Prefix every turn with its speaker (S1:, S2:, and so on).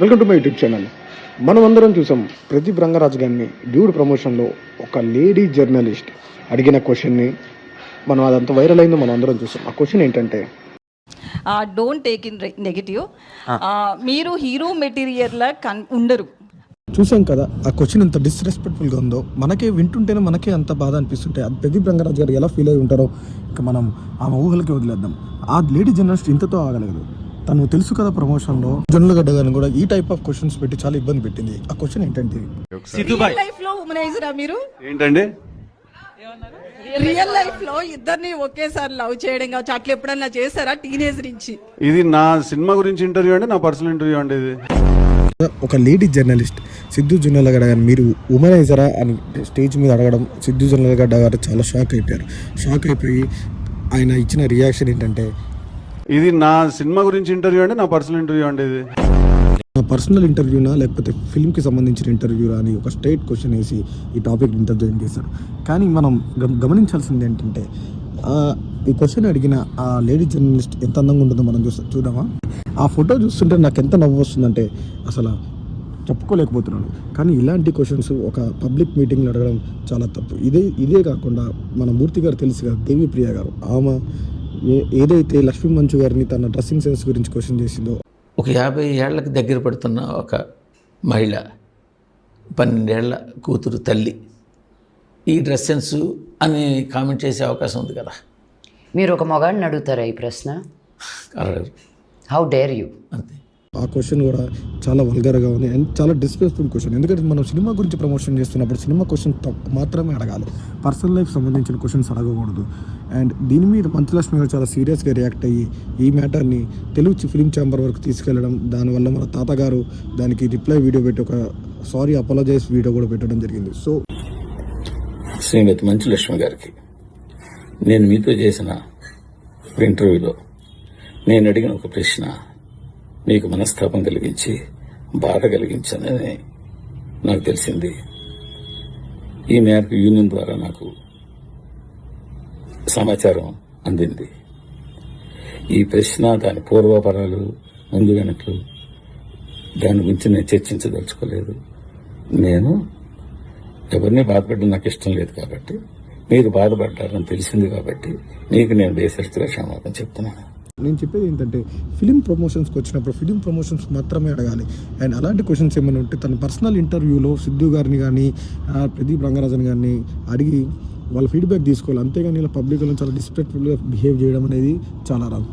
S1: Welcome to my YouTube channel. మనం అందరం చూసాం ప్రదీప్ రంగరాజ్ గారిని డ్యూడ్ ప్రమోషన్లో ఒక లేడీ జర్నలిస్ట్ అడిగిన క్వశ్చన్ని. మనం అదంతా వైరల్ అయిందో మనం అందరం చూసాం. ఆ క్వశ్చన్ ఏంటంటే,
S2: డోంట్ టేక్ ఇన్ నెగటివ్, మీరు హీరో మెటీరియల్లా ఉండరు.
S1: చూసాం కదా ఆ క్వశ్చన్ ఎంత డిస్రెస్పెక్ట్ఫుల్గా ఉందో. మనకే వింటుంటేనే మనకే అంత బాధ అనిపిస్తుంటే అది ప్రదీప్ రంగరాజ్ గారు ఎలా ఫీల్ అయి ఉంటారో ఇంకా మనం ఆమె ఊహలకి వదిలేద్దాం. ఆ లేడీ జర్నలిస్ట్ ఇంతతో ఆగలేదు. తను తెలుసు కదా ప్రమోషన్లో జొన్నలగడ్డ గారిని కూడా ఈ టైప్ ఆఫ్ క్వశ్చన్స్ పెట్టి చాలా ఇబ్బంది పెట్టింది. ఆ క్వశ్చన్ ఏంటంటే,
S2: లైఫ్ లో ఉమనైజరా మీరు?
S3: ఏంటండి
S2: రియల్ లైఫ్ లో ఇద్దరిని ఒకేసారి లవ్ చేయడం కావచ్చు, అట్లా ఎప్పుడన్నా చేశారా టీనేజ్ నుంచి?
S3: ఇది నా సినిమా గురించి ఇంటర్వ్యూ అండి, నా పర్సనల్ ఇంటర్వ్యూ అండి ఇది.
S1: ఒక లేడీ జర్నలిస్ట్ సిద్ధు జొన్నలగడ్డ గారు మీరు ఉమనైజరా అని స్టేజ్ మీద అడగడం సిద్ధు జొన్నలగడ్డ గారు చాలా షాక్ అయిపోయారు. షాక్ అయిపోయి ఆయన ఇచ్చిన రియాక్షన్ ఏంటంటే,
S3: ఇది నా సినిమా గురించి ఇంటర్వ్యూ అండి, నా పర్సనల్ ఇంటర్వ్యూ అండి ఇది.
S1: నా పర్సనల్ ఇంటర్వ్యూనా లేకపోతే ఫిల్మ్కి సంబంధించిన ఇంటర్వ్యూనా అని ఒక స్ట్రైట్ క్వశ్చన్ వేసి ఈ టాపిక్ ఇంటర్వ్యూ చేశారు. కానీ మనం గమనించాల్సింది ఏంటంటే, ఈ క్వశ్చన్ అడిగిన ఆ లేడీ జర్నలిస్ట్ ఎంత అందంగా ఉంటుందో మనం చూద్దామా? ఆ ఫోటో చూస్తుంటే నాకు ఎంత నవ్వు వస్తుందంటే అసలు చెప్పుకోలేకపోతున్నాను. కానీ ఇలాంటి క్వశ్చన్స్ ఒక పబ్లిక్ మీటింగ్లో అడగడం చాలా తప్పు. ఇదే కాకుండా మన మూర్తి గారు తెలుసు కదా, దేవిప్రియ గారు, ఆమె ఏదైతే లక్ష్మీ మంచు గారిని తన డ్రెస్సింగ్ సెన్స్ గురించి క్వశ్చన్ చేసిందో,
S4: ఒక 50 ఏళ్లకు దగ్గర పడుతున్న ఒక మహిళ, 12 ఏళ్ల కూతురు తల్లి ఈ డ్రెస్ సెన్స్ అని కామెంట్ చేసే అవకాశం ఉంది కదా.
S5: మీరు ఒక మగాడిని అడుగుతారా ఈ ప్రశ్న?
S4: అడగరు.
S5: How dare you?
S4: అంతే.
S1: ఆ క్వశ్చన్ కూడా చాలా వల్గర్గా ఉంది అండ్ చాలా డిస్రెస్పెక్ట్ఫుల్ క్వశ్చన్. ఎందుకంటే మనం సినిమా గురించి ప్రమోషన్ చేస్తున్నప్పుడు సినిమా క్వశ్చన్ మాత్రమే అడగాలి, పర్సనల్ లైఫ్ సంబంధించిన క్వశ్చన్స్ అడగకూడదు. అండ్ దీని మీద మంచులక్ష్మి గారు చాలా సీరియస్గా రియాక్ట్ అయ్యి ఈ మ్యాటర్ని తెలుగు ఫిలిం ఛాంబర్ వరకు తీసుకెళ్లడం, దానివల్ల మన తాతగారు దానికి రిప్లై వీడియో పెట్టి ఒక సారీ అపాలజైజ్ వీడియో కూడా పెట్టడం జరిగింది. సో
S4: శ్రీమతి మంచులక్ష్మి గారికి నేను మీతో చేసిన ఒక ఇంటర్వ్యూలో నేను అడిగిన ఒక ప్రశ్న మీకు మనస్తాపం కలిగించి బాధ కలిగించానని నాకు తెలిసింది. ఈ మేరకు యూనియన్ ద్వారా నాకు సమాచారం అందింది. ఈ ప్రశ్న దాని పూర్వపరాలు ముందు వెనక్లు దాని గురించి నేను చర్చించదలుచుకోలేదు. నేను ఎవరిని బాధపడడం నాకు ఇష్టం లేదు కాబట్టి, మీరు బాధపడ్డారని తెలిసింది కాబట్టి మీకు నేను బేసరిగా క్షమాపణ చెప్తున్నాను.
S1: నేను చెప్పేది ఏంటంటే, ఫిలిం ప్రమోషన్స్కి వచ్చినప్పుడు ఫిలిం ప్రమోషన్స్ మాత్రమే అడగాలి. అండ్ అలాంటి క్వశ్చన్స్ ఏమైనా ఉంటే తన పర్సనల్ ఇంటర్వ్యూలో సిద్ధు గారిని కానీ ప్రదీప్ రంగరాజన్ గారిని అడిగి వాళ్ళ ఫీడ్బ్యాక్ తీసుకోవాలి. అంతేగాని ఇలా పబ్లిక్లో చాలా డిస్రెస్పెక్ట్ఫుల్గా బిహేవ్ చేయడం అనేది చాలా రాంగ్.